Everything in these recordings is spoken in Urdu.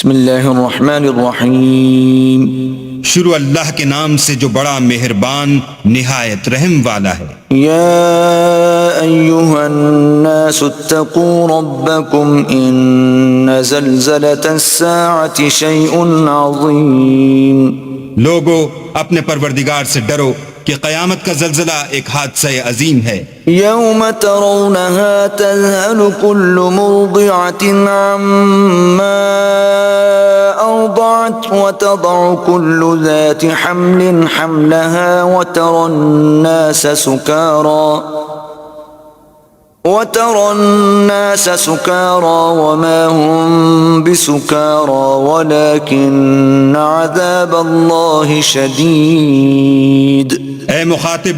بسم اللہ الرحمن الرحیم. شروع اللہ کے نام سے جو بڑا مہربان نہایت رحم والا ہے. یا ایہا الناس اتقوا ربکم ان زلزلۃ الساعۃ شیء عظیم. لوگو اپنے پروردگار سے ڈرو کہ قیامت کا زلزلہ ایک حادثہ عظیم ہے. یوم ترونها تذہل کل مرضعة عما أرضعت وتضع كل ذات حمل حملها وترى الناس سكارى وما هم بسكارى ولكن عذاب الله شديد. اے مخاطب،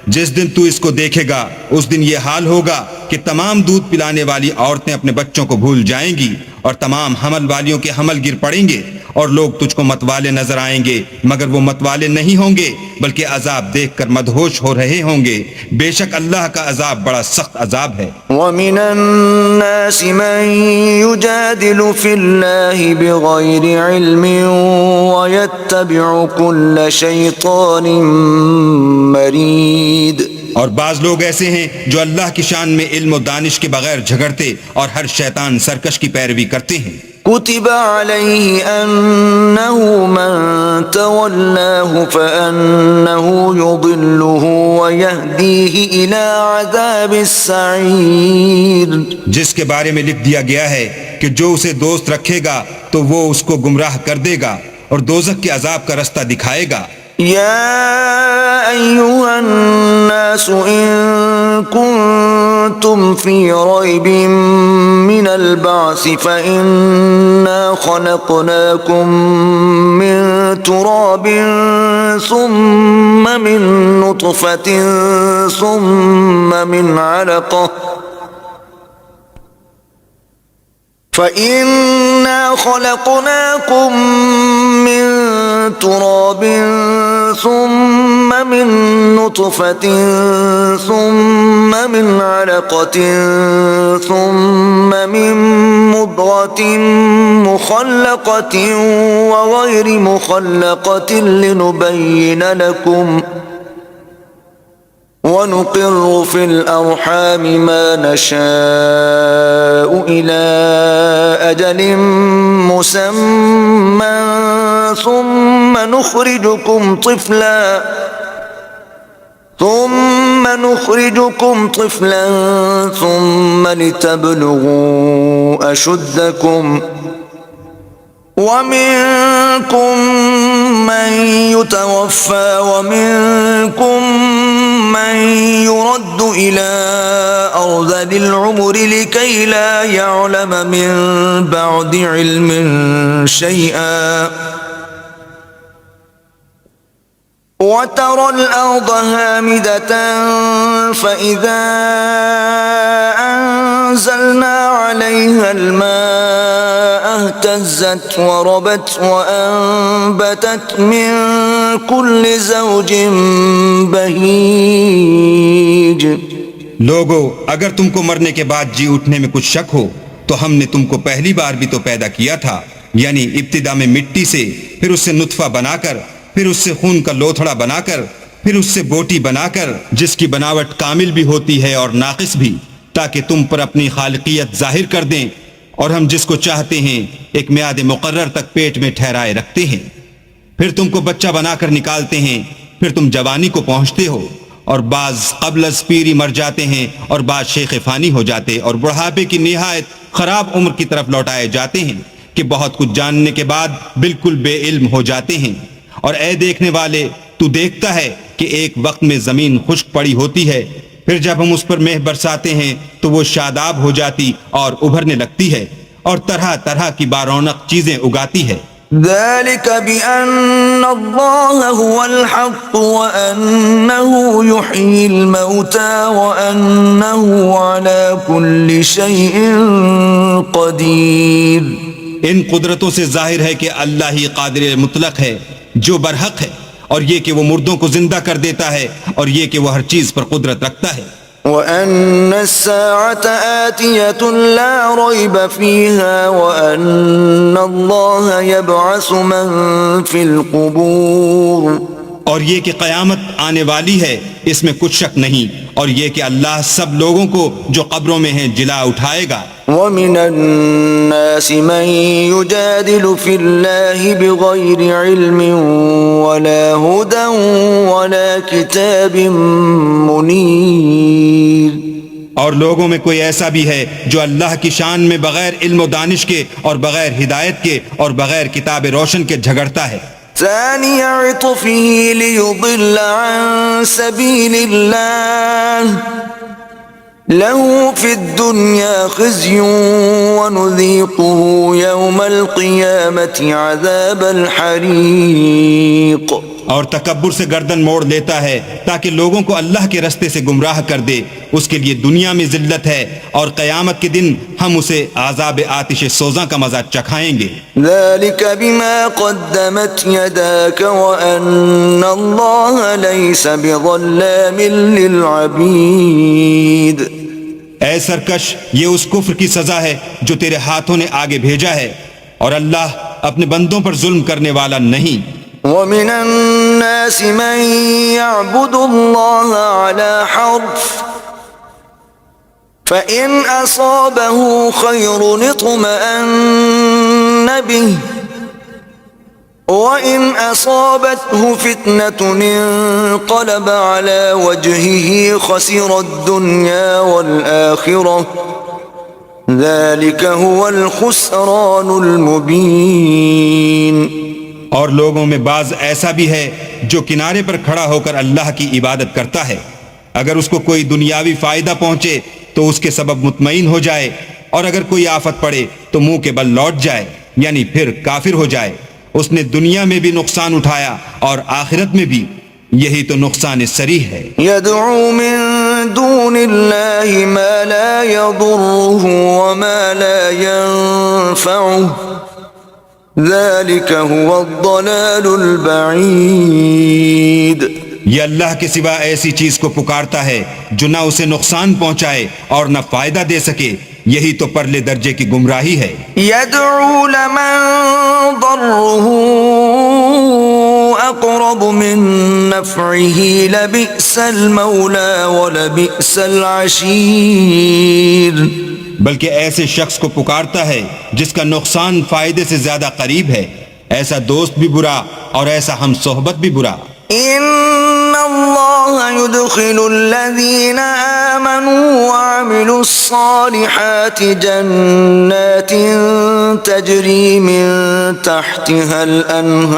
جس دن تو اس کو دیکھے گا اس دن یہ حال ہوگا کہ تمام دودھ پلانے والی عورتیں اپنے بچوں کو بھول جائیں گی اور تمام حمل والیوں کے حمل گر پڑیں گے اور لوگ تجھ کو متوالے نظر آئیں گے مگر وہ متوالے نہیں ہوں گے بلکہ عذاب دیکھ کر مدہوش ہو رہے ہوں گے. بے شک اللہ کا عذاب بڑا سخت عذاب ہے. وَمِنَ النَّاسِ مَن يُجَادِلُ فِي اللَّهِ بِغَيْرِ عِلْمٍ وَيَتَّبِعُ كُلَّ شَيْطَانٍ مَرِيدٍ. اور بعض لوگ ایسے ہیں جو اللہ کی شان میں علم و دانش کے بغیر جھگڑتے اور ہر شیطان سرکش کی پیروی کرتے ہیں. كتب عليه أنه من تولاه فأنه يضله ويهديه إلى عذاب السعير. جس کے بارے میں لکھ دیا گیا ہے کہ جو اسے دوست رکھے گا تو وہ اس کو گمراہ کر دے گا اور دوزخ کے عذاب کا رستہ دکھائے گا. يا أيها الناس إن كنتم في ريب من البعث فإنا خلقناكم من تراب ثم من نطفة ثم من علقة فإنا خلقناكم من تراب ثم من نطفة ثم من علقة ثم من مضغة مخلقة وغير مخلقة لنبين لكم ونقر في الأرحام ما نشاء إلى أجل مسمى ثم نخرجكم طفلا ثم لتبلغوا أشدكم ومنكم من يتوفى ومنكم من يرد إلى أرذل العمر لكي لا يعلم من بعد علم شيئا وترى الأرض هامدة فإذا أنزلنا عليها الماء اهتزت وربت وأنبتت من كل زوج بهيج. لوگو اگر تم کو مرنے کے بعد جی اٹھنے میں کچھ شک ہو تو ہم نے تم کو پہلی بار بھی تو پیدا کیا تھا، یعنی ابتدا میں مٹی سے، پھر اس سے نطفہ بنا کر، پھر اس سے خون کا لوتھڑا بنا کر، پھر اس سے بوٹی بنا کر جس کی بناوٹ کامل بھی ہوتی ہے اور ناقص بھی، تاکہ تم پر اپنی خالقیت ظاہر کر دیں. اور ہم جس کو چاہتے ہیں ایک میعاد مقرر تک پیٹ میں ٹھہرائے رکھتے ہیں. پھر تم کو بچہ بنا کر نکالتے ہیں، پھر تم جوانی کو پہنچتے ہو، اور بعض قبل از پیری مر جاتے ہیں اور بعض شیخ فانی ہو جاتے اور بڑھاپے کی نہایت خراب عمر کی طرف لوٹائے جاتے ہیں کہ بہت کچھ جاننے کے بعد بالکل بے علم ہو جاتے ہیں. اور اے دیکھنے والے، تو دیکھتا ہے کہ ایک وقت میں زمین خشک پڑی ہوتی ہے، پھر جب ہم اس پر مہ برساتے ہیں تو وہ شاداب ہو جاتی اور ابھرنے لگتی ہے اور طرح طرح کی بارونق چیزیں اگاتی ہے. ذلك بأن الله هو الحق وأنه يحيي الموتى وأنه على كل شيء قدير. ان قدرتوں سے ظاہر ہے کہ اللہ ہی قادر مطلق ہے جو برحق ہے، اور یہ کہ وہ مردوں کو زندہ کر دیتا ہے، اور یہ کہ وہ ہر چیز پر قدرت رکھتا ہے. وأن الساعة آتية لا ريب فيها وأن الله يبعث من في القبور اور یہ کہ قیامت آنے والی ہے اس میں کچھ شک نہیں، اور یہ کہ اللہ سب لوگوں کو جو قبروں میں ہیں جلا اٹھائے گا۔ ومن الناس من يجادل في الله بغير علم ولا هدى ولا كتاب منير، اور لوگوں میں کوئی ایسا بھی ہے جو اللہ کی شان میں بغیر علم و دانش کے اور بغیر ہدایت کے اور بغیر کتاب روشن کے جھگڑتا ہے۔ ثاني عطفه ليضل عن سبيل الله له في الدنيا خزي ونذيقه يوم القيامة عذاب الحريق۔ اور تکبر سے گردن موڑ لیتا ہے تاکہ لوگوں کو اللہ کے رستے سے گمراہ کر دے، اس کے لیے دنیا میں ذلت ہے اور قیامت کے دن ہم اسے عذاب آتش سوزاں کا مزہ چکھائیں گے۔ ذلك بما قدمت يداك وأن الله ليس بظلام للعبيد۔ اے سرکش، یہ اس کفر کی سزا ہے جو تیرے ہاتھوں نے آگے بھیجا ہے، اور اللہ اپنے بندوں پر ظلم کرنے والا نہیں۔ ومن الناس من يعبد الله على حرف فإن أصابه خير اطمأن به وإن أصابته فتنة انقلب على وجهه خسر الدنيا والآخرة ذلك هو الخسران المبين۔ اور لوگوں میں بعض ایسا بھی ہے جو کنارے پر کھڑا ہو کر اللہ کی عبادت کرتا ہے، اگر اس کو کوئی دنیاوی فائدہ پہنچے تو اس کے سبب مطمئن ہو جائے، اور اگر کوئی آفت پڑے تو منہ کے بل لوٹ جائے، یعنی پھر کافر ہو جائے۔ اس نے دنیا میں بھی نقصان اٹھایا اور آخرت میں بھی، یہی تو نقصان صریح ہے۔ يدعو من دون الله ما لا يضره وما لا ينفعه ذلك هو الضلال البعید۔ یہ اللہ کے سوا ایسی چیز کو پکارتا ہے جو نہ اسے نقصان پہنچائے اور نہ فائدہ دے سکے، یہی تو پرلے درجے کی گمراہی ہے۔ يدعو لمن ضره اقرب من نفعه لبئس المولى ولبئس العشیر۔ بلکہ ایسے شخص کو پکارتا ہے جس کا نقصان فائدے سے زیادہ قریب ہے، ایسا دوست بھی برا اور ایسا ہم صحبت بھی برا۔ ان اللہ يدخل الذین آمنوا وعملوا الصالحات جنات تجری من تحتها الانہار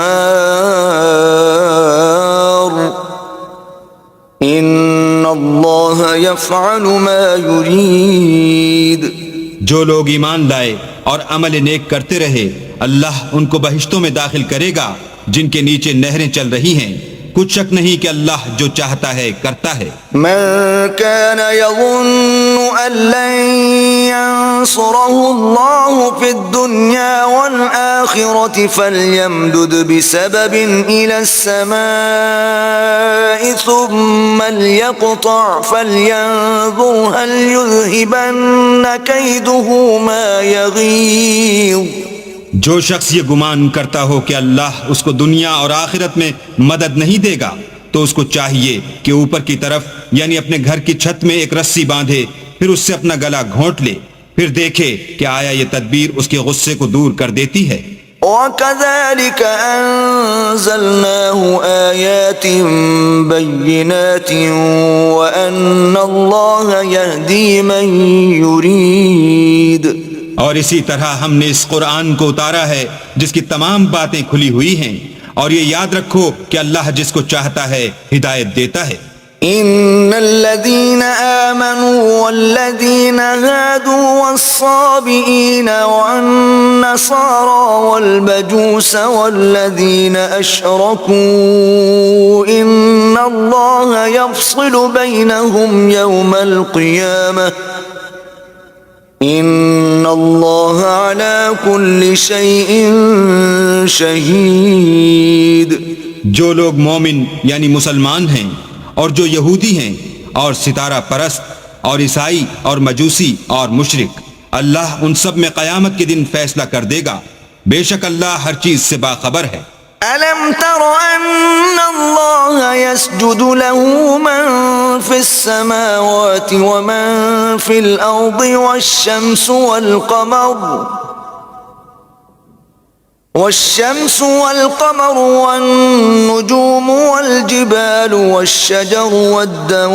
ان اللہ یفعل ما یرید۔ جو لوگ ایمان لائے اور عمل نیک کرتے رہے، اللہ ان کو بہشتوں میں داخل کرے گا جن کے نیچے نہریں چل رہی ہیں، کچھ شک نہیں کہ اللہ جو چاہتا ہے کرتا ہے۔ من كان يظن أن لن ينصره الله في الدنيا والآخرة فليمدد بسبب إلى السماء ثم ليقطع فلينظر هل يذهبن كيده ما يغيظ۔ جو شخص یہ گمان کرتا ہو کہ اللہ اس کو دنیا اور آخرت میں مدد نہیں دے گا تو اس کو چاہیے کہ اوپر کی طرف یعنی اپنے گھر کی چھت میں ایک رسی باندھے، پھر اس سے اپنا گلا گھونٹ لے، پھر دیکھے کہ آیا یہ تدبیر اس کے غصے کو دور کر دیتی ہے۔ وَكَذَلِكَ أَنزَلْنَاهُ آيَاتٍ بَيِّنَاتٍ وَأَنَّ اللَّهَ يَهْدِي مَن يُرِيدُ۔ اور اسی طرح ہم نے اس قرآن کو اتارا ہے جس کی تمام باتیں کھلی ہوئی ہیں، اور یہ یاد رکھو کہ اللہ جس کو چاہتا ہے ہدایت دیتا ہے۔ ان الذين آمنوا والذين هادوا والصابئين والنصارى والمجوس والذين أشركوا إن الله يفصل بينهم يوم القيامة ان اللہ علی کل شیء شہید۔ جو لوگ مومن یعنی مسلمان ہیں اور جو یہودی ہیں اور ستارہ پرست اور عیسائی اور مجوسی اور مشرک، اللہ ان سب میں قیامت کے دن فیصلہ کر دے گا، بے شک اللہ ہر چیز سے باخبر ہے۔ أَلَمْ تَرَ أَنَّ اللَّهَ يَسْجُدُ لَهُ مَن فِي السَّمَاوَاتِ وَمَن فِي الْأَرْضِ والشمس والقمر والنجوم والجبال والشجر والدواب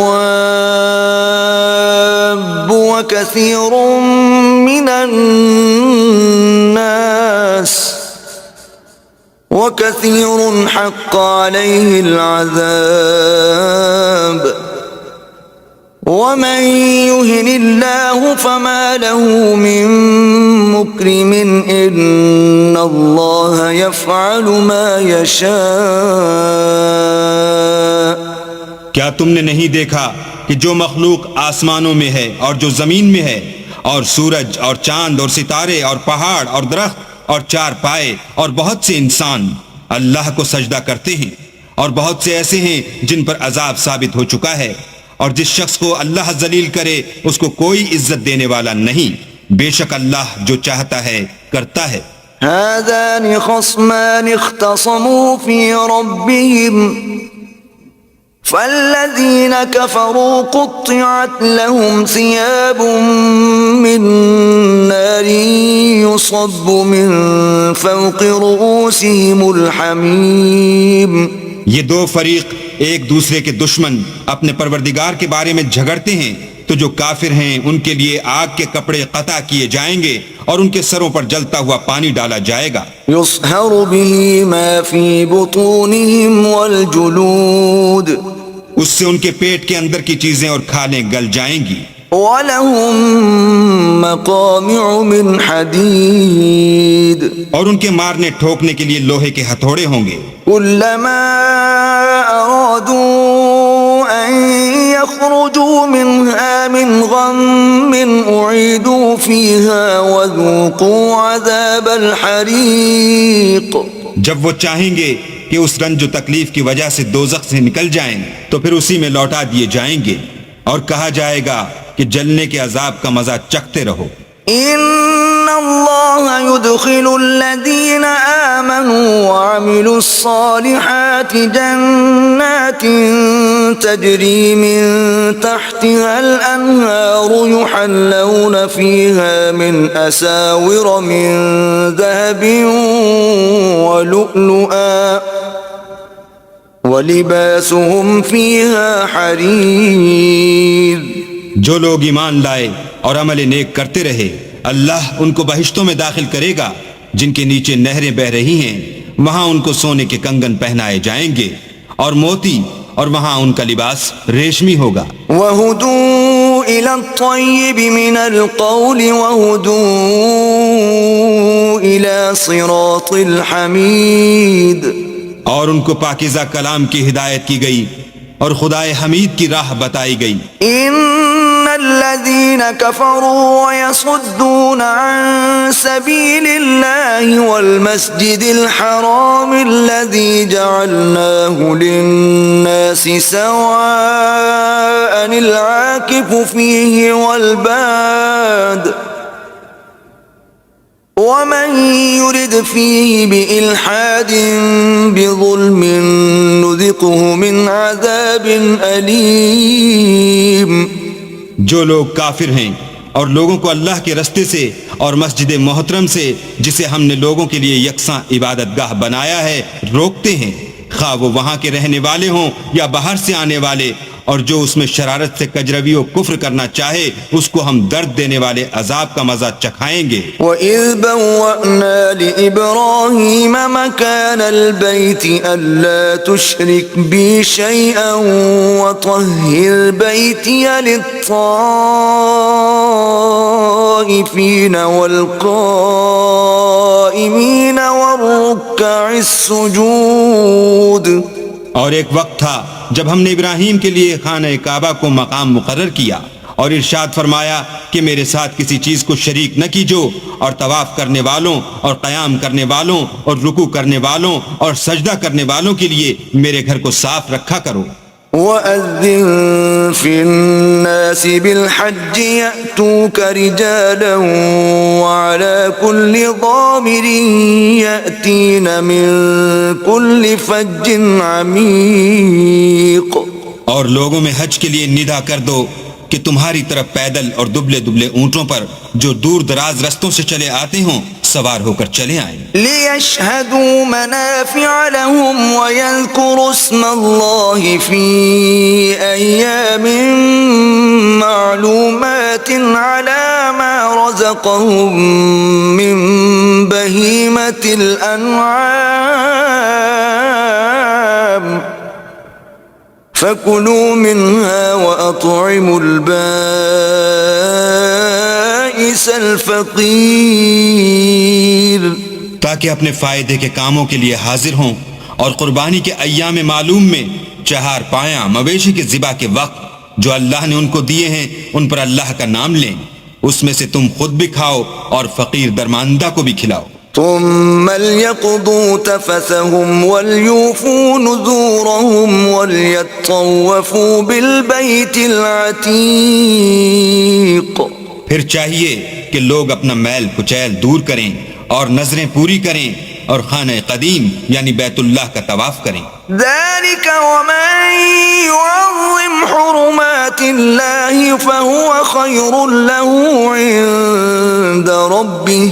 وكثير حق عليه العذاب ومن يهن الله فما له من مكرم إن الله يفعل ما يشاء۔ کیا تم نے نہیں دیکھا کہ جو مخلوق آسمانوں میں ہے اور جو زمین میں ہے، اور سورج اور چاند اور ستارے اور پہاڑ اور درخت اور چار پائے اور بہت سے انسان اللہ کو سجدہ کرتے ہیں، اور بہت سے ایسے ہیں جن پر عذاب ثابت ہو چکا ہے، اور جس شخص کو اللہ ذلیل کرے اس کو کوئی عزت دینے والا نہیں، بے شک اللہ جو چاہتا ہے کرتا ہے۔ هذان خصمان اختصموا في ربهم فالذين كفروا قطعت لهم ثياب من نار يصب من فوق رؤوسهم الحميم۔ یہ دو فریق ایک دوسرے کے دشمن اپنے پروردگار کے بارے میں جھگڑتے ہیں، تو جو کافر ہیں ان کے لیے آگ کے کپڑے قطع کیے جائیں گے اور ان کے سروں پر جلتا ہوا پانی ڈالا جائے گا۔ يصهر به ما في بطونهم والجلود، اس سے ان کے پیٹ کے اندر کی چیزیں اور کھالیں گل جائیں گی۔ وَلَهُم مَّقَامِعُ مِنْ حَدِيدٍ، اور ان کے مارنے ٹھوکنے کے لیے لوہے کے ہتھوڑے ہوں گے۔ كُلَّمَا أَرَادُوا أَن يَخْرُجُوا مِنْهَا مِنْ غَمٍّ أُعِيدُوا فِيهَا وَذُوقُوا عَذَابَ الْحَرِيقِ۔ جب وہ چاہیں گے کہ اس رنج و تکلیف کی وجہ سے دوزخ سے نکل جائیں تو پھر اسی میں لوٹا دیے جائیں گے، اور کہا جائے گا کہ جلنے کے عذاب کا مزہ چکھتے رہو۔ إِنَّ اللَّهَ يُدْخِلُ الَّذِينَ آمَنُوا وَعَمِلُوا الصَّالِحَاتِ جَنَّاتٍ تَجْرِي مِن تَحْتِهَا الْأَنْهَارُ يُحَلَّوْنَ فِيهَا مِنْ أَسَاوِرَ مِن ذَهَبٍ وَلُؤْلُؤًا وَلِبَاسُهُمْ فِيهَا حَرِيرٌ۔ جو لوگ ایمان لائے اور عمل نیک کرتے رہے، اللہ ان کو بہشتوں میں داخل کرے گا جن کے نیچے نہریں بہہ رہی ہیں، وہاں ان کو سونے کے کنگن پہنائے جائیں گے اور موتی، اور وہاں ان کا لباس ریشمی ہوگا۔ وَهُدُوا إِلَى الطَّيِّبِ مِنَ الْقَوْلِ وَهُدُوا إِلَى صِرَاطِ الْحَمِيدِ، اور ان کو پاکیزہ کلام کی ہدایت کی گئی اور خدائے حمید کی راہ بتائی گئی۔ إِنَّ الَّذِينَ كَفَرُوا وَيَصُدُّونَ عَن سَبِيلِ اللَّهِ وَالْمَسْجِدِ الْحَرَامِ الَّذِي جَعَلْنَاهُ لِلنَّاسِ سَوَاءً الْعَاكِفُ فِيهِ وَالْبَادِ وَمَن يُرِدْ فِيهِ بِإِلْحَادٍ بِظُلْمٍ نُذِقْهُ مِنْ عَذَابٍ أَلِيمٍ۔ جو لوگ کافر ہیں اور لوگوں کو اللہ کے رستے سے اور مسجد محترم سے، جسے ہم نے لوگوں کے لیے یکساں عبادت گاہ بنایا ہے، روکتے ہیں، خواہ وہ وہاں کے رہنے والے ہوں یا باہر سے آنے والے، اور جو اس میں شرارت سے کجروی و کفر کرنا چاہے اس کو ہم درد دینے والے عذاب کا مزہ چکھائیں گے۔ وَإِذْ بَوَّأْنَا لِإِبْرَاهِيمَ مَكَانَ الْبَيْتِ أَلَّا تُشْرِكْ بِي شَيْئًا وَطَهِّرْ بَيْتِيَ لِلطَّائِفِينَ وَالْقَائِمِينَ وَالرُّكَّعِ السُّجُودِ۔ اور ایک وقت تھا جب ہم نے ابراہیم کے لیے خانہ کعبہ کو مقام مقرر کیا اور ارشاد فرمایا کہ میرے ساتھ کسی چیز کو شریک نہ کیجو، اور طواف کرنے والوں اور قیام کرنے والوں اور رکوع کرنے والوں اور سجدہ کرنے والوں کے لیے میرے گھر کو صاف رکھا کرو۔ وأذن في الناس بالحج يأتوك رجالا وعلى كل ضامر يأتين من كل فج عميق. اور لوگوں میں حج کے لیے ندا کر دو کہ تمہاری طرف پیدل اور دبلے دبلے اونٹوں پر جو دور دراز رستوں سے چلے آتے ہوں سوار ہو کر چلے آئیں. لِيَشْهَدُوا مَنَافِعَ لَهُمْ وَيَذْكُرُوا اسْمَ اللَّهِ فِي أَيَّامٍ مَّعْلُومَاتٍ عَلَى مَا رَزَقَهُم مِّن بَهِيمَةِ الْأَنْعَامِ فَكُلُوا مِنْهَا وَأَطْعِمُوا الْبَائِسَ الْفَقِيرَ. تاکہ اپنے فائدے کے کاموں کے لیے حاضر ہوں اور قربانی کے ایام معلوم میں چہار پایاں مویشی کے ذبح کے وقت جو اللہ نے ان کو دیے ہیں ان پر اللہ کا نام لیں. اس میں سے تم خود بھی کھاؤ اور فقیر درماندہ کو بھی کھلاؤ. ثم ليقضوا تفثهم وليوفوا نذورهم وليطوفوا بالبيت العتيق. پھر چاہیے کہ لوگ اپنا میل کچیل دور کریں اور نظریں پوری کریں اور خانہ قدیم یعنی بیت اللہ کا طواف کریں. ذلك ومن يعظم حرمات الله فهو خير له عند ربه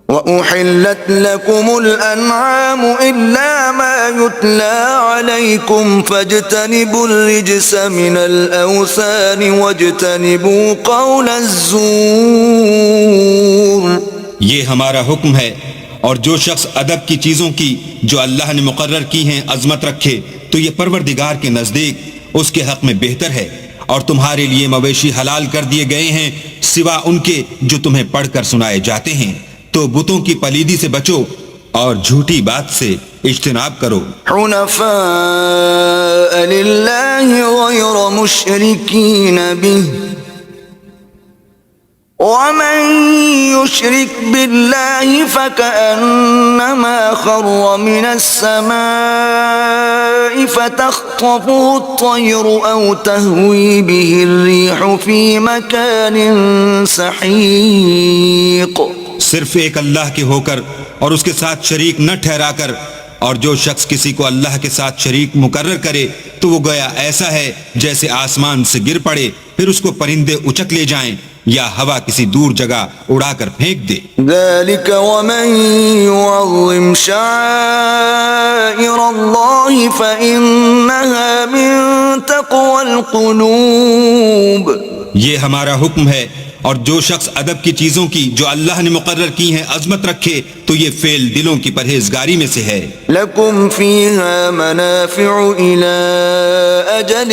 وأحلت لكم الأنعام إلا ما يتلى عليكم فاجتنبوا الرجس من الأوثان واجتنبوا قول الزور. یہ ہمارا حکم ہے اور جو شخص ادب کی چیزوں کی جو اللہ نے مقرر کی ہیں عظمت رکھے تو یہ پروردگار کے نزدیک اس کے حق میں بہتر ہے. اور تمہارے لیے مویشی حلال کر دیے گئے ہیں سوا ان کے جو تمہیں پڑھ کر سنائے جاتے ہیں. تو بتوں کی پلیدی سے بچو اور جھوٹی بات سے اجتناب کرو. حنفاء للہ غیر مشرکین به ومن يشرك بالله فكأنما خر من السماء فتخطفه الطير أو تهوي به الريح في مكان سحيق. صرف ایک اللہ کے ہو کر اور اس کے ساتھ شریک نہ ٹھہرا کر، اور جو شخص کسی کو اللہ کے ساتھ شریک مقرر کرے تو وہ گویا ایسا ہے جیسے آسمان سے گر پڑے پھر اس کو پرندے اچک لے جائیں یا ہوا کسی دور جگہ اڑا کر پھینک دے. ذلك ومن يعظم شعائر الله فإنها من تقوى القلوب. یہ ہمارا حکم ہے اور جو شخص ادب کی چیزوں کی جو اللہ نے مقرر کی ہیں عظمت رکھے تو یہ فعل دلوں کی پرہیزگاری میں سے ہے. لکم فیہا منافع الى اجل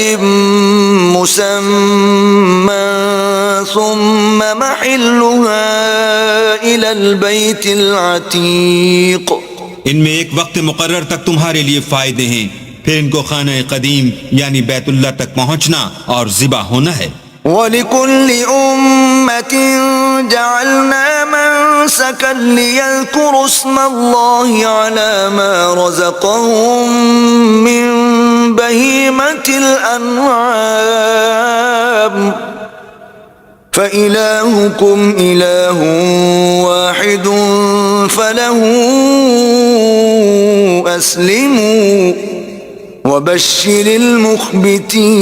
مسمى ثم محلها الى البیت العتیق. ان میں ایک وقت مقرر تک تمہارے لیے فائدے ہیں، پھر ان کو خانہ قدیم یعنی بیت اللہ تک پہنچنا اور ذبح ہونا ہے. وَلِكُلِّ أُمَّةٍ جَعَلْنَا مَنسَكًا لِيَذْكُرُوا اسْمَ اللَّهِ عَلَى مَا رَزَقَهُم مِّن بَهِيمَةِ الْأَنْعَامِ فَإِلَٰهُكُمْ إِلَٰهٌ وَاحِدٌ فَلَهُ أَسْلِمُوا وَبَشِّرِ الْمُخْبِتِينَ.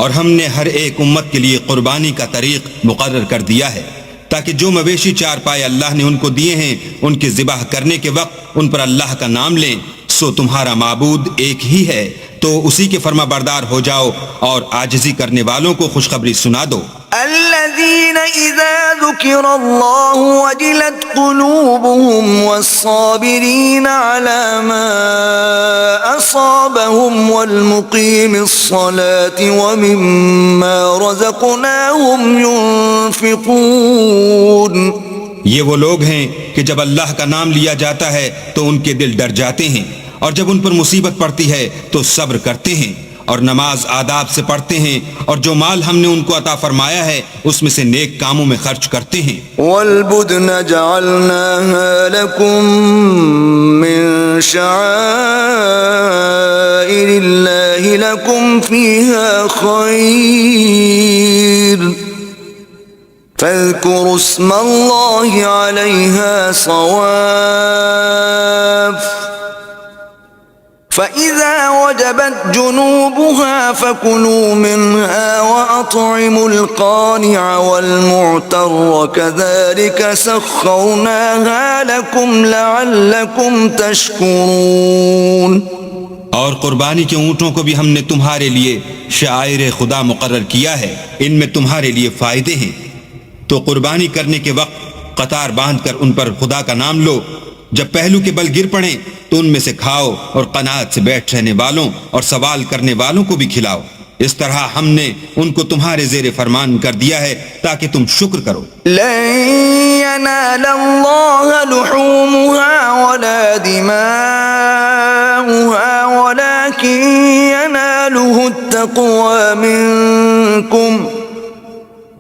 اور ہم نے ہر ایک امت کے لیے قربانی کا طریق مقرر کر دیا ہے تاکہ جو مویشی چار پائے اللہ نے ان کو دیے ہیں ان کے ذبح کرنے کے وقت ان پر اللہ کا نام لیں. سو تمہارا معبود ایک ہی ہے تو اسی کے فرما بردار ہو جاؤ اور عاجزی کرنے والوں کو خوشخبری سنا دو. الذين إذا ذكر الله وجلت قلوبهم والصابرين على ما أصابهم والمقيم الصلاة ومما رزقناهم ينفقون. یہ وہ لوگ ہیں کہ جب اللہ کا نام لیا جاتا ہے تو ان کے دل ڈر جاتے ہیں اور جب ان پر مصیبت پڑتی ہے تو صبر کرتے ہیں اور نماز آداب سے پڑھتے ہیں اور جو مال ہم نے ان کو عطا فرمایا ہے اس میں سے نیک کاموں میں خرچ کرتے ہیں. والبدن جعلناها لكم من شعائر الله لكم فيها خير فاذكروا اسم الله عليها صواف فإذا وجبت جنوبها فكلوا منها وأطعموا القانع والمعتر كذلك سخرناها لكم لعلكم تشكرون. اور قربانی کے اونٹوں کو بھی ہم نے تمہارے لیے شعائر خدا مقرر کیا ہے، ان میں تمہارے لیے فائدے ہیں. تو قربانی کرنے کے وقت قطار باندھ کر ان پر خدا کا نام لو. جب پہلو کے بل گر پڑیں تو ان میں سے کھاؤ اور قناعت سے بیٹھ رہنے والوں اور سوال کرنے والوں کو بھی کھلاؤ. اس طرح ہم نے ان کو تمہارے زیر فرمان کر دیا ہے تاکہ تم شکر کرو. لن ينال الله لحومها ولا دماؤها ولكن يناله التقوى منكم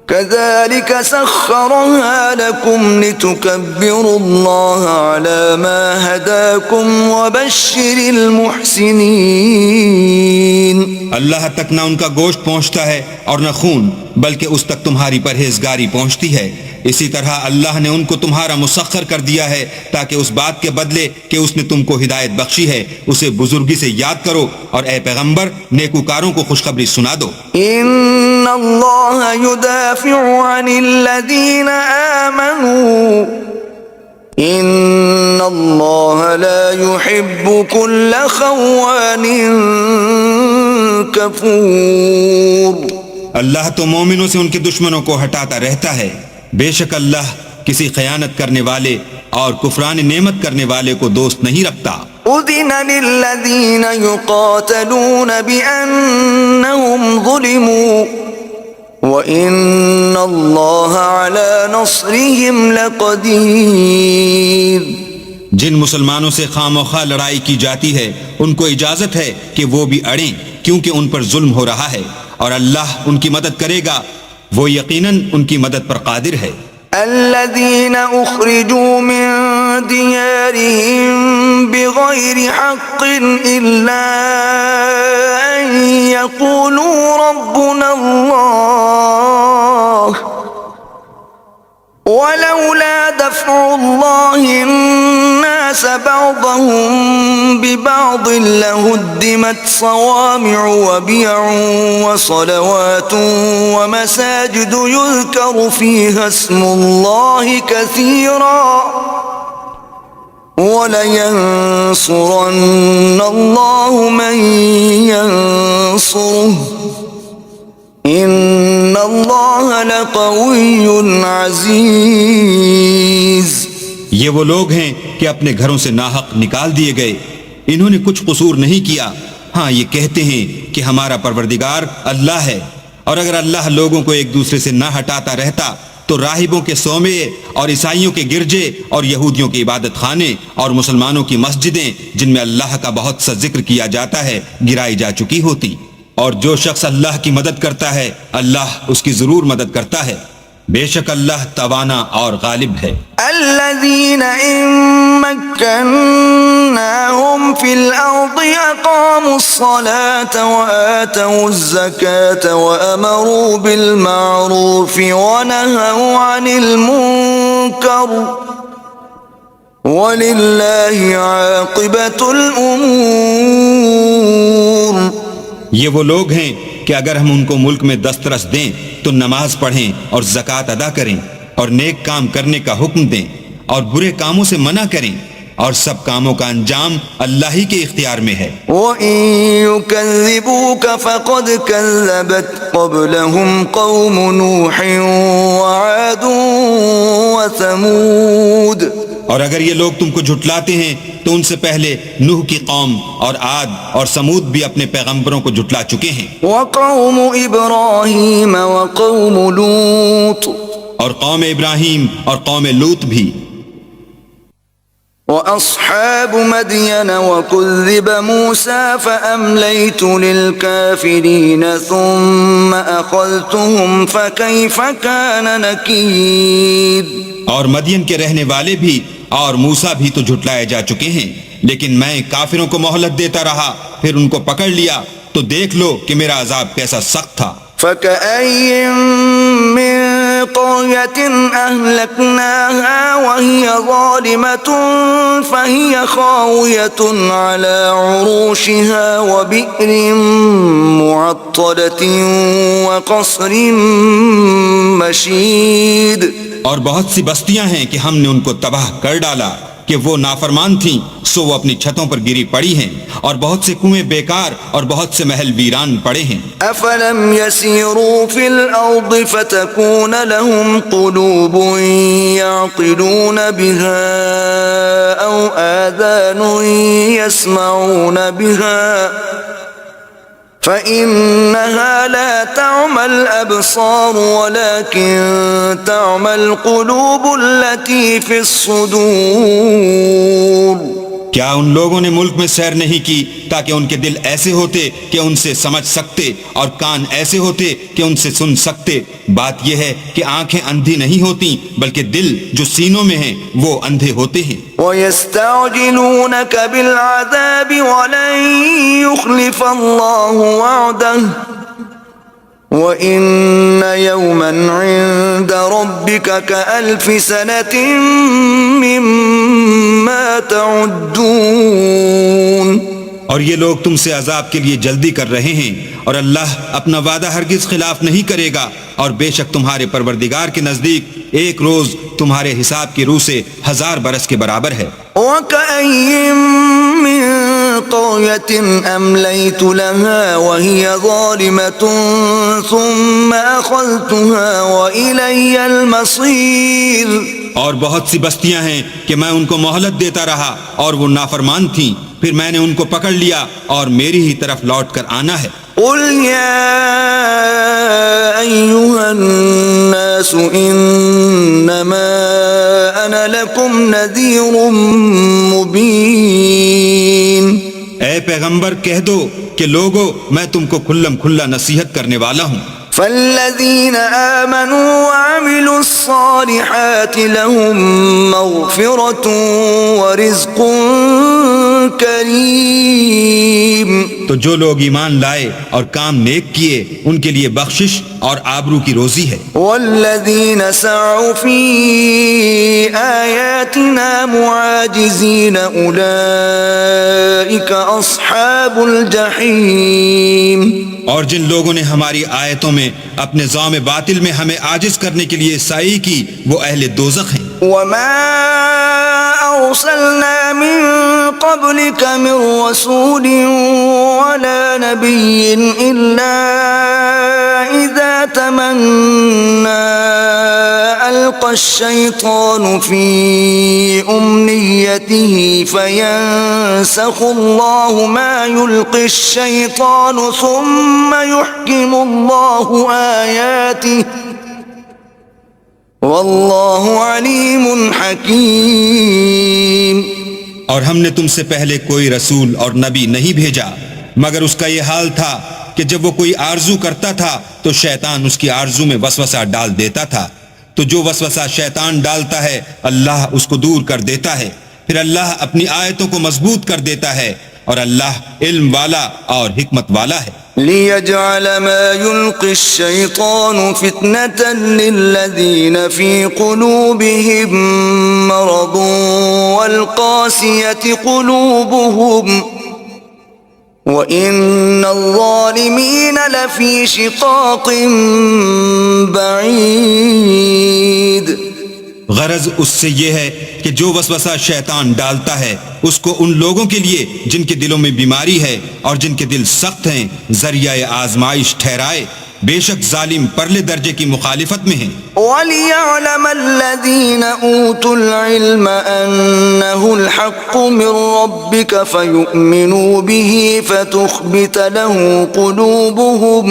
كذلك سخرها لكم لتكبروا الله على ما هداكم وبشر المحسنين. اللہ تک نہ ان کا گوشت پہنچتا ہے اور نہ خون، بلکہ اس تک تمہاری پرہیزگاری پہنچتی ہے. اسی طرح اللہ نے ان کو تمہارا مسخر کر دیا ہے تاکہ اس بات کے بدلے کہ اس نے تم کو ہدایت بخشی ہے اسے بزرگی سے یاد کرو، اور اے پیغمبر نیکوکاروں کو خوشخبری سنا دو. ان اللہ يدافع عن الذین آمنوا ان اللہ لا يحب كل خوان کفور. اللہ تو مومنوں سے ان کے دشمنوں کو ہٹاتا رہتا ہے. بے شک اللہ کسی خیانت کرنے والے اور کفران نعمت کرنے والے کو دوست نہیں رکھتا. اذن للذین یقاتلون بأنہم ظلموا وَإِنَّ اللَّهَ عَلَى نَصْرِهِمْ لَقَدِيرٌ. جن مسلمانوں سے خواہ لڑائی کی جاتی ہے ان کو اجازت ہے کہ وہ بھی اڑیں کیونکہ ان پر ظلم ہو رہا ہے، اور اللہ ان کی مدد کرے گا، وہ یقیناً ان کی مدد پر قادر ہے. الذين أخرجوا من ديارهم بغير حق إلا أن يقولوا ربنا الله ولولا دفع الله الناس بعضهم ببعض لهدمت صوامع وبيع وصلوات ومساجد يذكر فيها اسم الله كثيرا ولينصرن الله من ينصره ان اللہ لقوی عزیز. یہ وہ لوگ ہیں کہ اپنے گھروں سے ناحق نکال دیے گئے، انہوں نے کچھ قصور نہیں کیا. ہاں یہ کہتے ہیں کہ ہمارا پروردگار اللہ ہے، اور اگر اللہ لوگوں کو ایک دوسرے سے نہ ہٹاتا رہتا تو راہبوں کے صومعے اور عیسائیوں کے گرجے اور یہودیوں کے عبادت خانے اور مسلمانوں کی مسجدیں جن میں اللہ کا بہت سا ذکر کیا جاتا ہے گرائی جا چکی ہوتی. اور جو شخص اللہ کی مدد کرتا ہے اللہ اس کی ضرور مدد کرتا ہے، بے شک اللہ توانا اور غالب ہے. الذين إن مكناهم في الأرض أقاموا الصلاة وآتوا الزكاة وأمروا بالمعروف ونهوا عن المنكر ولله عاقبة الأمور. یہ وہ لوگ ہیں کہ اگر ہم ان کو ملک میں دسترس دیں تو نماز پڑھیں اور زکوٰۃ ادا کریں اور نیک کام کرنے کا حکم دیں اور برے کاموں سے منع کریں، اور سب کاموں کا انجام اللہ ہی کے اختیار میں ہے. وَإِن يُكَذِّبُوكَ فَقَدْ كَذَّبَتْ قَبْلَهُمْ قَوْمُ نُوحٍ وَعَادٌ وَثَمُودَ. اور اگر یہ لوگ تم کو جھٹلاتے ہیں تو ان سے پہلے نوح کی قوم اور عاد اور سمود بھی اپنے پیغمبروں کو جھٹلا چکے ہیں. وَقَوْمُ إِبْرَاهِيمَ وَقَوْمُ لُوطٍ. اور قوم ابراہیم اور قوم لوط بھی. وأصحاب مدين وكذب موسى فأمليت للكافرين ثم أخذتهم فكيف كان نكير. اور مدین کے رہنے والے بھی اور موسیٰ بھی تو جھٹلائے جا چکے ہیں، لیکن میں کافروں کو مہلت دیتا رہا، پھر ان کو پکڑ لیا، تو دیکھ لو کہ میرا عذاب کیسا سخت تھا. فكأي من قرية أهلكناها وهي ظالمة فهي خاوية على عروشها وبئر معطلة وقصر مشيد. اور بہت سی بستیاں ہیں کہ ہم نے ان کو تباہ کر ڈالا کہ وہ نافرمان تھیں، سو وہ اپنی چھتوں پر گری پڑی ہیں، اور بہت سے کنویں بیکار اور بہت سے محل ویران پڑے ہیں. أفلم يسيروا في الأرض فتكون لهم قلوب يعقلون بها أو آذان يسمعون بها فإنها لا تعمى الأبصار ولكن تعمى القلوب التي في الصدور. کیا ان لوگوں نے ملک میں سیر نہیں کی تاکہ ان کے دل ایسے ہوتے کہ ان سے سمجھ سکتے اور کان ایسے ہوتے کہ ان سے سن سکتے؟ بات یہ ہے کہ آنکھیں اندھی نہیں ہوتی بلکہ دل جو سینوں میں ہیں وہ اندھے ہوتے ہیں. وَيَسْتَعْجِلُونَكَ بِالْعَذَابِ وَلَن يُخْلِفَ اللَّهُ وَعْدَهُ وَإِنَّ يَوْمًا عِندَ رَبِّكَ كَأَلْفِ سَنَةٍ مِّمَّا تَعُدُّونَ. اور یہ لوگ تم سے عذاب کے لیے جلدی کر رہے ہیں، اور اللہ اپنا وعدہ ہرگز خلاف نہیں کرے گا، اور بے شک تمہارے پروردگار کے نزدیک ایک روز تمہارے حساب کی روح سے 1000 برس کے برابر ہے. وَكَأَيٍّ مِّن قَرْيَةٍ أَمْلَيْتُ لَهَا وَهِيَ ظَالِمَةٌ ثُمَّ أَخَذْتُهَا وَإِلَيَّ الْمَصِيرُ. اور بہت سی بستیاں ہیں کہ میں ان کو مہلت دیتا رہا اور وہ نافرمان تھیں، پھر میں نے ان کو پکڑ لیا اور میری ہی طرف لوٹ کر آنا ہے. قُلْ يَا أَيُّهَا النَّاسُ إِنَّمَا أَنَا لَكُمْ نَذِيرٌ مُبِينٌ. اے پیغمبر کہہ دو کہ لوگو میں تم کو کھلم کھلا نصیحت کرنے والا ہوں. فالذين آمنوا وعملوا الصالحات لهم مغفرة ورزق کریم. تو جو لوگ ایمان لائے اور کام نیک کیے ان کے لیے بخشش اور آبرو کی روزی ہے. والذین سعوا فی آیاتنا معاجزین اولئک اصحاب الجحیم. اور جن لوگوں نے ہماری آیتوں میں اپنے ذوم باطل میں ہمیں عاجز کرنے کے لیے سعی کی وہ اہل دوزخ ہیں. وما ارسلنا من قبلك من رسول ولا نبي الا اذا تمنى القى الشيطان في امنيته فينسخ الله ما يلقي الشيطان ثم يحكم الله آياته واللہ علیم حکیم. اور ہم نے تم سے پہلے کوئی رسول اور نبی نہیں بھیجا مگر اس کا یہ حال تھا کہ جب وہ کوئی آرزو کرتا تھا تو شیطان اس کی آرزو میں وسوسہ ڈال دیتا تھا، تو جو وسوسہ شیطان ڈالتا ہے اللہ اس کو دور کر دیتا ہے، پھر اللہ اپنی آیتوں کو مضبوط کر دیتا ہے، اور اللہ علم والا اور حکمت والا ہے. لِيَجْعَلَ مَا يُلْقِي الشَّيْطَانُ فِتْنَةً لِلَّذِينَ فِي قُلُوبِهِم مَّرَضٌ وَالْقَاسِيَةِ قُلُوبُهُمْ وَإِنَّ الظَّالِمِينَ لَفِي شِقَاقٍ بَعِيدٍ. غرض اس سے یہ ہے کہ جو وسوسہ شیطان ڈالتا ہے اس کو ان لوگوں کے لیے جن کے دلوں میں بیماری ہے اور جن کے دل سخت ہیں ذریعہ آزمائش ٹھہرائے، بے شک ظالم پرلے درجے کی مخالفت میں ہیں. وَلِيَعْلَمَ الَّذِينَ أُوتُوا الْعِلْمَ أَنَّهُ الْحَقُّ مِنْ رَبِّكَ فَيُؤْمِنُوا بِهِ فَتُخْبِتَ لَهُ قُلُوبُهُمْ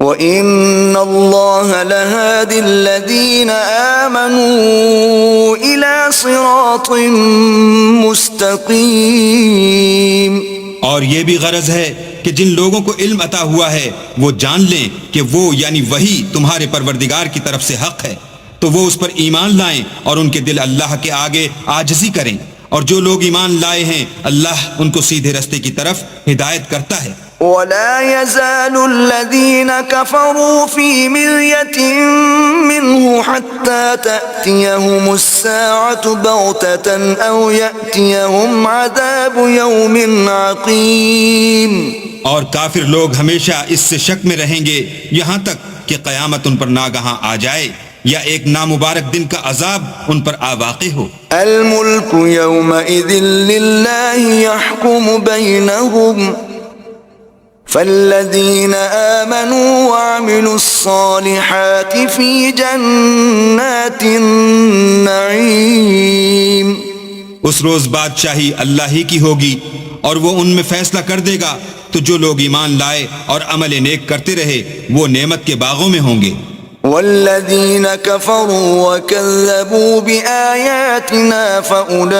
وَإِنَّ اللَّهَ لَهَادِ الَّذِينَ آمَنُوا إِلَى صِرَاطٍ مُسْتَقِيمٍ۔ اور یہ بھی غرض ہے کہ جن لوگوں کو علم عطا ہوا ہے وہ جان لیں کہ وہ یعنی وہی تمہارے پروردگار کی طرف سے حق ہے، تو وہ اس پر ایمان لائیں اور ان کے دل اللہ کے آگے عاجزی کریں، اور جو لوگ ایمان لائے ہیں اللہ ان کو سیدھے رستے کی طرف ہدایت کرتا ہے۔ وَلَا يَزَالُ الَّذِينَ كَفَرُوا فِي مِرْيَةٍ مِّنْهُ حَتَّى تَأْتِيَهُمُ السَّاعَةُ بَغْتَةً أَوْ يَأْتِيَهُمْ عَذَابُ يَوْمٍ عَقِيمٍ۔ اور کافر لوگ ہمیشہ اس سے شک میں رہیں گے یہاں تک کہ قیامت ان پر ناگہاں آ جائے یا ایک نامبارک دن کا عذاب ان پر واقع ہو۔ الْمُلْكُ يَوْمَئِذٍ لِلَّهِ يَحْكُمُ بَيْنَهُمْ فَالَّذِينَ آمَنُوا وَعَمِلُوا الصَّالِحَاتِ فِي جَنَّاتِ النَّعِيمِ۔ اس روز بادشاہی اللہ ہی کی ہوگی اور وہ ان میں فیصلہ کر دے گا، تو جو لوگ ایمان لائے اور عمل نیک کرتے رہے وہ نعمت کے باغوں میں ہوں گے۔ وَالَّذِينَ كَفَرُوا وَكَذَّبُوا بِآيَاتِنَا فَأُولَئِكَ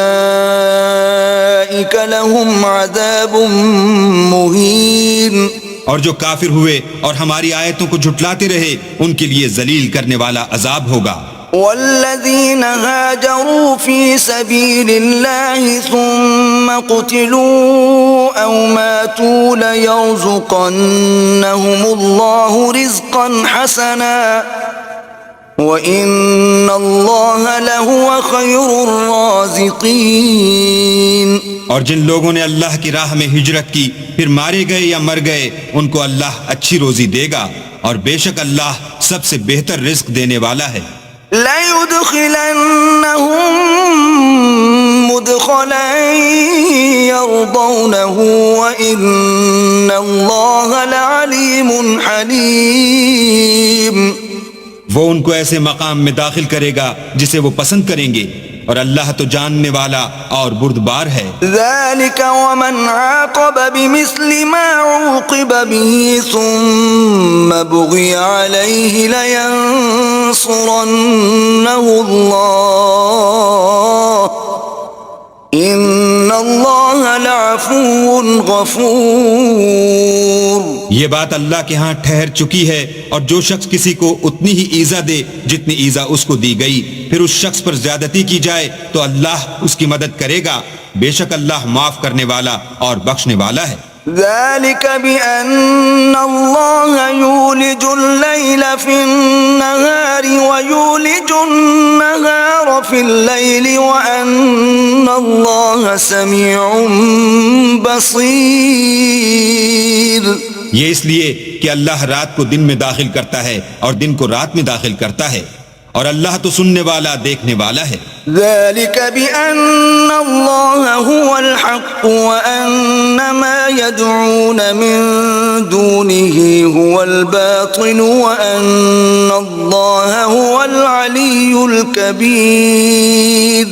لَهُمْ عَذَابٌ مُّهِينٌ۔ اور جو کافر ہوئے اور ہماری آیتوں کو جھٹلاتے رہے ان کے لیے ذلیل کرنے والا عذاب ہوگا۔ والذين هاجروا في سبيل الله ثم قتلوا أو ماتوا ليرزقنهم الله رزقا حسنا وإن الله لهو خير الرازقين۔ اور جن لوگوں نے اللہ کی راہ میں ہجرت کی پھر مارے گئے یا مر گئے ان کو اللہ اچھی روزی دے گا، اور بے شک اللہ سب سے بہتر رزق دینے والا ہے۔ لَيُدْخِلَنَّهُم مُّدْخَلًا يَرْضَوْنَهُ وَإِنَّ اللَّهَ لَعَلِيمٌ حَلِيمٌ۔ وہ ان کو ایسے مقام میں داخل کرے گا جسے وہ پسند کریں گے، اور اللہ تو جاننے والا اور بردبار ہے۔ ذَلِكَ وَمَنْ عَاقَبَ بِمِثْلِ مَا عُوقِبَ بِهِ ثُمَّ بُغِيَ عَلَيْهِ لَيَنصُرَنَّهُ اللَّهُ إِنَّ اللَّهَ لَعَفُوٌّ غَفُورٌ۔ یہ بات اللہ کے ہاں ٹھہر چکی ہے، اور جو شخص کسی کو اتنی ہی ایذا دے جتنی ایذا اس کو دی گئی، پھر اس شخص پر زیادتی کی جائے تو اللہ اس کی مدد کرے گا، بے شک اللہ معاف کرنے والا اور بخشنے والا ہے۔ ذَلِكَ بِأَنَّ اللَّهَ يُولِجُ اللَّيْلَ فِي النَّهَارِ وَيُولِجُ النَّهَارَ فِي اللَّيْلِ وَأَنَّ اللَّهَ سَمِيعٌ بَصِيرٌ۔ یہ اس لیے کہ اللہ رات کو دن میں داخل کرتا ہے اور دن کو رات میں داخل کرتا ہے، اور اللہ تو سننے والا دیکھنے والا ہے۔ ذَلِكَ بِأَنَّ اللَّهَ هُوَ الْحَقُّ وَأَنَّ مَا يَدْعُونَ مِن دُونِهِ هُوَ الْبَاطِلُ وَأَنَّ اللَّهَ هُوَ الْعَلِيُّ الْكَبِيرُ۔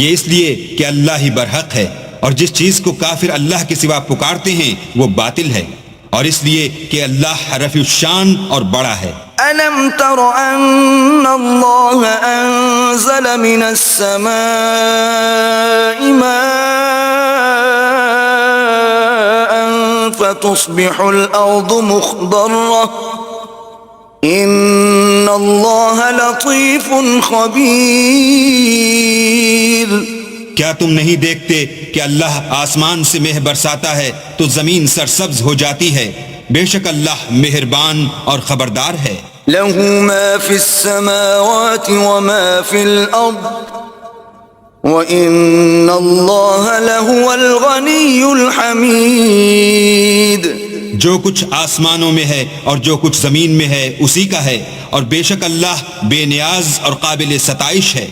یہ اس لیے کہ اللہ ہی برحق ہے، اور جس چیز کو کافر اللہ کے سوا پکارتے ہیں وہ باطل ہے، اور اس لیے کہ اللہ رفیع الشان اور بڑا ہے۔ أَلَمْ تَرَ أَنَّ اللَّهَ أَنزَلَ مِنَ السَّمَاءِ مَاءً فَتُصْبِحُ الْأَرْضُ مُخْضَرَّةً إِنَّ اللَّهَ لَطِيفٌ خَبِيرٌ۔ کیا تم نہیں دیکھتے کہ اللہ آسمان سے مہ برساتا ہے تو زمین سرسبز ہو جاتی ہے، بے شک اللہ مہربان اور خبردار ہے۔ لَهُ مَا فِي السَّمَاوَاتِ وَمَا فِي الْأَرْضِ وَإِنَّ اللَّهَ لَهُوَ الْغَنِيُّ الْحَمِيدُ۔ جو کچھ آسمانوں میں ہے اور جو کچھ زمین میں ہے اسی کا ہے، اور بے شک اللہ بے نیاز اور قابل ستائش ہے۔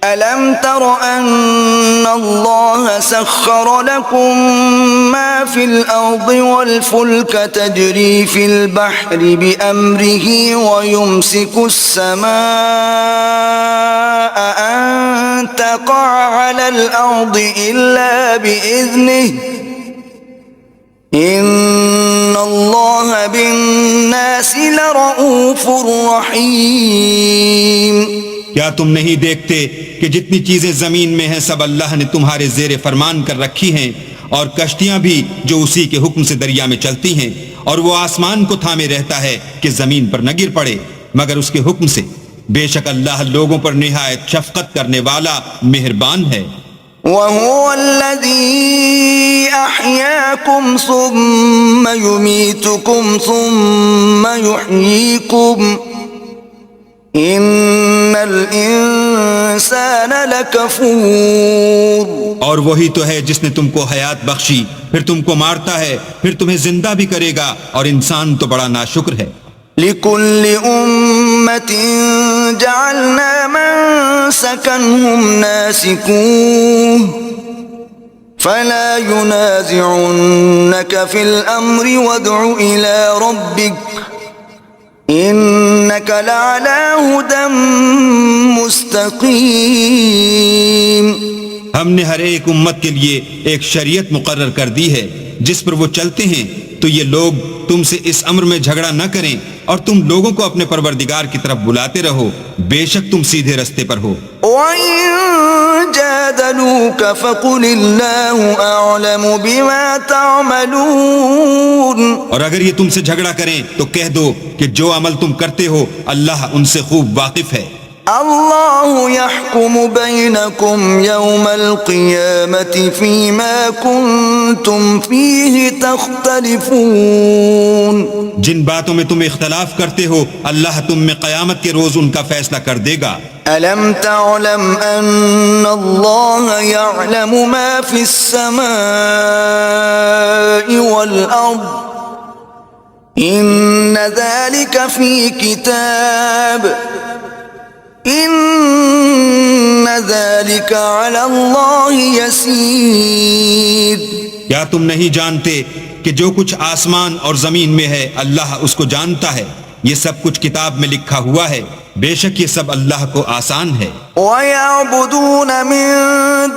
أَلَمْ تَرَ أَنَّ اللَّهَ سَخَّرَ لَكُم مَّا فِي الْأَرْضِ وَالْفُلْكَ تَجْرِي فِي الْبَحْرِ بِأَمْرِهِ وَيُمْسِكُ السَّمَاءَ أَن تَقَعَ عَلَى الْأَرْضِ إِلَّا بِإِذْنِهِ إِنَّ اللَّهَ بِالنَّاسِ بِالنَّاسِ لَرَءُوفٌ رَحِيمٌ کیا تم نہیں دیکھتے کہ جتنی چیزیں زمین میں ہیں سب اللہ نے تمہارے زیر فرمان کر رکھی ہیں، اور کشتیاں بھی جو اسی کے حکم سے دریا میں چلتی ہیں، اور وہ آسمان کو تھامے رہتا ہے کہ زمین پر نہ گر پڑے مگر اس کے حکم سے۔ بے شک اللہ لوگوں پر نہایت شفقت کرنے والا مہربان ہے۔ وَهُوَ الَّذِي أَحْيَاكُمْ ثُمَّ يُمِيتُكُمْ ثُمَّ يُحْيِيكُمْ إِنَّ الْإِنسَانَ لَكَفُورٌ۔ اور وہی تو ہے جس نے تم کو حیات بخشی، پھر تم کو مارتا ہے، پھر تمہیں زندہ بھی کرے گا، اور انسان تو بڑا ناشکر ہے۔ لِكُلِّ أُمَّةٍ جَعَلْنَا مَنسَكًا هُمْ نَاسِكُوهُ فَلَا يُنَازِعُنَّكَ فِي الْأَمْرِ وَادْعُ إِلَى رَبِّكَ إِنَّكَ لَعَلَى هُدًى مُسْتَقِيمٍ۔ ہم نے ہر ایک امت کے لیے ایک شریعت مقرر کر دی ہے جس پر وہ چلتے ہیں، تو یہ لوگ تم سے اس امر میں جھگڑا نہ کریں، اور تم لوگوں کو اپنے پروردگار کی طرف بلاتے رہو، بے شک تم سیدھے رستے پر ہو۔ وَإِن جَادَلُوكَ فَقُلِ اللَّهُ أَعْلَمُ بِمَا تَعْمَلُونَ۔ اور اگر یہ تم سے جھگڑا کریں تو کہہ دو کہ جو عمل تم کرتے ہو اللہ ان سے خوب واقف ہے۔ اللہ يحكم بينكم يوم القيامة فيما كنتم فيه تختلفون۔ جن باتوں میں تم اختلاف کرتے ہو اللہ تم میں قیامت کے روز ان کا فیصلہ کر دے گا۔ ألم تعلم أن الله يعلم ما في السماء والأرض إن ذلك في كتاب إن ذلك على الله يسير۔ کیا تم نہیں جانتے کہ جو کچھ آسمان اور زمین میں ہے اللہ اس کو جانتا ہے، یہ سب کچھ کتاب میں لکھا ہوا ہے، بے شک یہ سب اللہ کو آسان ہے۔ وَيَعْبُدُونَ مِن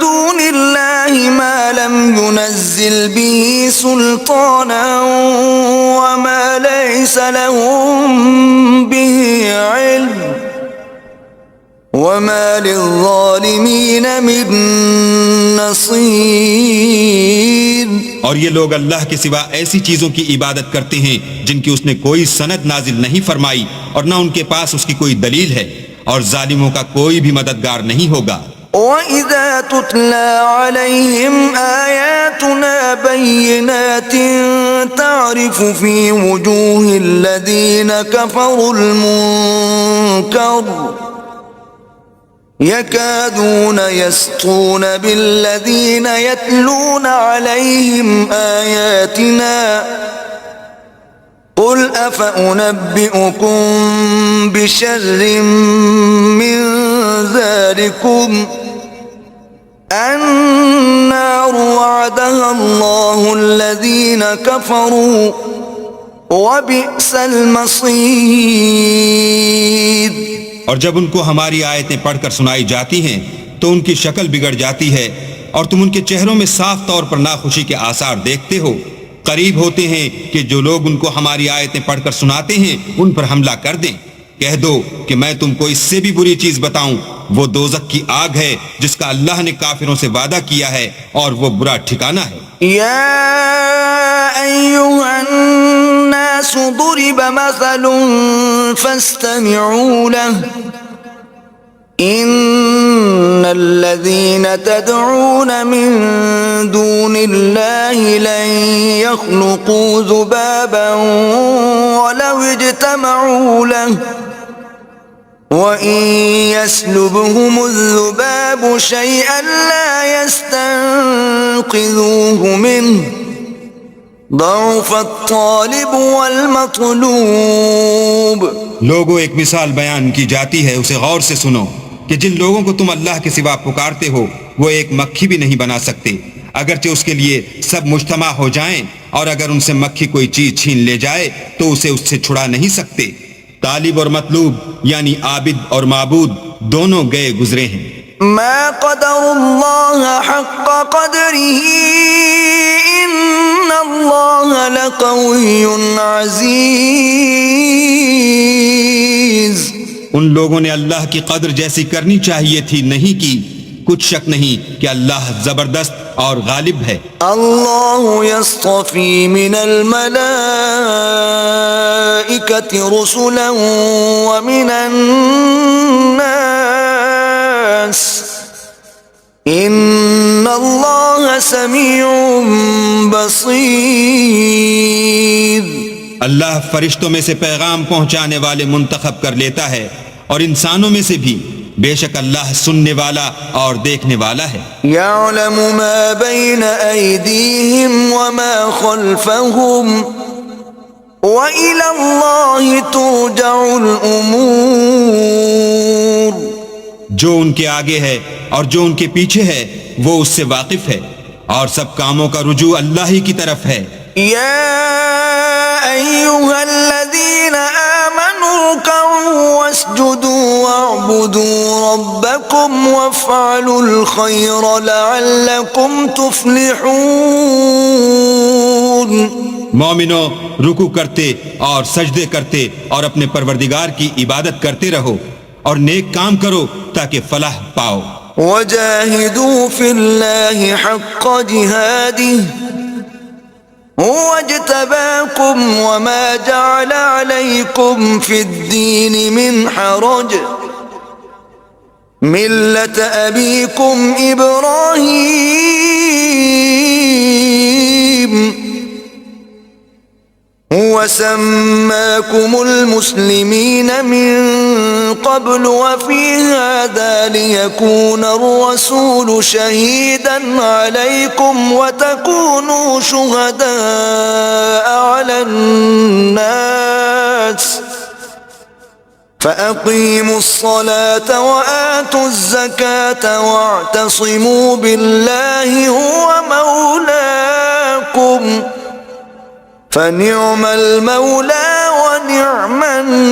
دُونِ اللَّهِ مَا لَمْ يُنَزِّلْ بِهِ سُلْطَانًا وَمَا لَيْسَ لَهُم بِهِ عِلْمٌ وَمَا لِلظَّالِمِينَ مِن نَصِيرٍ۔ اور یہ لوگ اللہ کے سوا ایسی چیزوں کی عبادت کرتے ہیں جن کی اس نے کوئی سند نازل نہیں فرمائی، اور نہ ان کے پاس اس کی کوئی دلیل ہے، اور ظالموں کا کوئی بھی مددگار نہیں ہوگا۔ وَإِذَا تُتْلَى عَلَيْهِمْ آيَاتُنَا بَيِّنَاتٍ تَعْرِفُ فِي وُجُوهِ الَّذِينَ كَفَرُوا الْمُنكَرَ يَكَادُونَ يَسْطُونَ بِالَّذِينَ يَتْلُونَ عَلَيْهِمْ آيَاتِنَا قُلْ أَفَأُنَبِّئُكُمْ بِشَرٍّ مِّن ذَلِكُمْ النَّارُ وَعَدَهَا اللَّهُ الَّذِينَ كَفَرُوا وَبِئْسَ الْمَصِيرُ۔ اور جب ان کو ہماری آیتیں پڑھ کر سنائی جاتی ہیں تو ان کی شکل بگڑ جاتی ہے، اور تم ان کے چہروں میں صاف طور پر ناخوشی کے آثار دیکھتے ہو۔ قریب ہوتے ہیں کہ جو لوگ ان کو ہماری آیتیں پڑھ کر سناتے ہیں ان پر حملہ کر دیں۔ کہہ دو کہ میں تم کو اس سے بھی بری چیز بتاؤں، وہ دوزخ کی آگ ہے جس کا اللہ نے کافروں سے وعدہ کیا ہے، اور وہ برا ٹھکانہ ہے۔ یا ایھا الناس ضرب مثل فاستمعوا له ان الذين تدعون من دون الله لن يخلقوا ذبابا ولو اجتمعوا له وَإِن يَسْلُبْهُمُ الذُّبَابُ شَيْئًا لَا يَسْتَنقِذُوهُ مِنْهُ ضَعُفَ الطَّالِبُ وَالْمَطْلُوبُ۔ لوگوں ایک مثال بیان کی جاتی ہے، اسے غور سے سنو کہ جن لوگوں کو تم اللہ کے سوا پکارتے ہو وہ ایک مکھی بھی نہیں بنا سکتے، اگرچہ اس کے لیے سب مجتمع ہو جائیں، اور اگر ان سے مکھی کوئی چیز چھین لے جائے تو اسے اس سے چھڑا نہیں سکتے۔ طالب اور مطلوب یعنی عابد اور معبود دونوں گئے گزرے ہیں۔ ما قدر اللہ حق قدره إن الله لقوي عزيز. ان لوگوں نے اللہ کی قدر جیسی کرنی چاہیے تھی نہیں کی. کچھ شک نہیں کہ اللہ زبردست اور غالب ہے. اللہ یصطفی من الملائکۃ رسلا ومن الناس ان اللہ سمیع بصیر. اللہ فرشتوں میں سے پیغام پہنچانے والے منتخب کر لیتا ہے اور انسانوں میں سے بھی. بے شک اللہ سننے والا اور دیکھنے والا ہے. یعلم ما بین ایدیہم وما خلفہم وإلی اللہ ترجع الامور. جو ان کے آگے ہے اور جو ان کے پیچھے ہے وہ اس سے واقف ہے اور سب کاموں کا رجوع اللہ ہی کی طرف ہے. یا ایہا الذین آمنوا ارکعوا واسجدوا واعبدوا ربکم وافعلوا الخیر لعلکم تفلحون. مومنو رکوع کرتے اور سجدے کرتے اور اپنے پروردگار کی عبادت کرتے رہو اور نیک کام کرو تاکہ فلاح پاؤ. وجاہدوا فی اللہ حق جہادہ هو اجتباكم وما جعل عليكم في الدين من حرج ملة أبيكم إبراهيم هو سماكم المسلمين من قبل وفي هذا ليكون الرسول شهيدا عليكم وتكونوا شهداء على الناس فأقيموا الصلاة وآتوا الزكاة واعتصموا بالله هو مولاكم فنعم المولى ونعم النصير.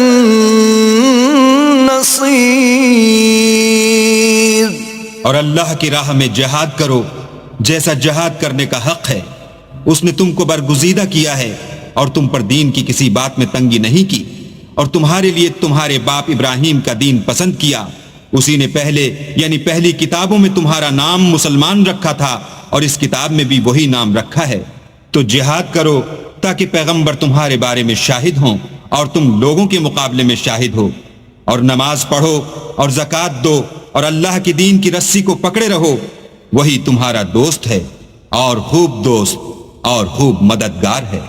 اور اللہ کی راہ میں جہاد کرو جیسا جہاد کرنے کا حق ہے. اس نے تم کو برگزیدہ کیا ہے اور تم پر دین کی کسی بات میں تنگی نہیں کی اور تمہارے لیے تمہارے باپ ابراہیم کا دین پسند کیا. اسی نے پہلے یعنی پہلی کتابوں میں تمہارا نام مسلمان رکھا تھا اور اس کتاب میں بھی وہی نام رکھا ہے. تو جہاد کرو تاکہ پیغمبر تمہارے بارے میں شاہد ہوں اور تم لوگوں کے مقابلے میں شاہد ہو. اور نماز پڑھو اور زکوٰۃ دو اور اللہ کی دین کی رسی کو پکڑے رہو. وہی تمہارا دوست ہے اور خوب دوست اور خوب مددگار ہے.